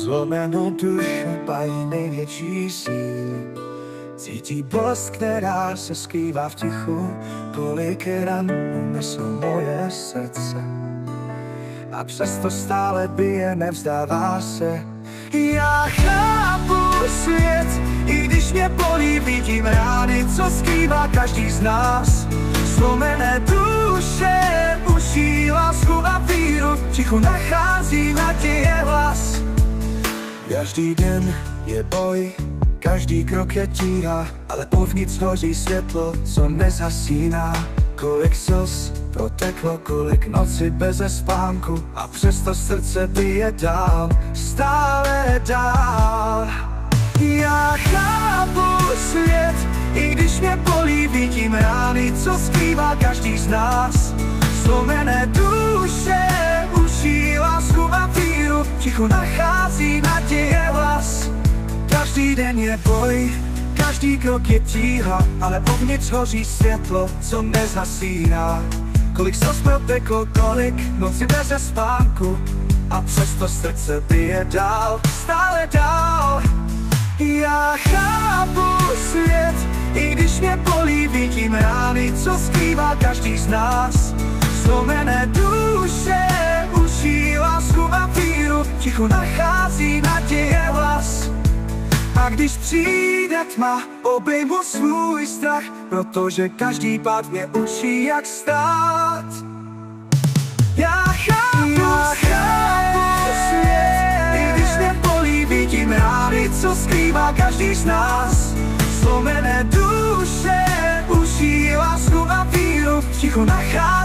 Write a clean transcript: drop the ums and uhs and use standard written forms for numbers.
Zlomenou dušu pají největší síly. Cítí bolest, která se skrývá v tichu. Kolik ran unesou moje srdce a přesto stále bije, nevzdává se. Já chápu svět, i když mě bolí, vidím rány, co skrývá každý z nás. Zlomené duše učí lásku a víru, v tichu nachází naděje hlas. Každý den je boj, každý krok je tíha, ale uvnitř hoří světlo, co nezhasíná. Kolik slz proteklo, kolik noci beze spánku, a přesto srdce bije dál, stále dál. Já chápu svět, i když mě bolí, vidím rány, co skrývá každý z nás. Zlomené duše učí lásku a víru, v tichu nachází naděje hlas. Každý den je boj, každý krok je tíha, ale uvnitř hoří světlo, co nezhasíná. Kolik slz proteklo, kolik noci beze spánku, a přesto srdce bije dál, stále dál. Já chápu svět, i když mě bolí, vidím rány, co skrývá každý z nás. Zlomené duše učí lásku a víru, v tichu nachází naděje hlas. A když přijde tma, obejmu svůj strach, protože každý pád mě učí, jak stát. Já chápu svět, i když mě bolí, vidím rány, co skrývá každý z nás. Zlomené duše učí lásku a víru, v tichu nachází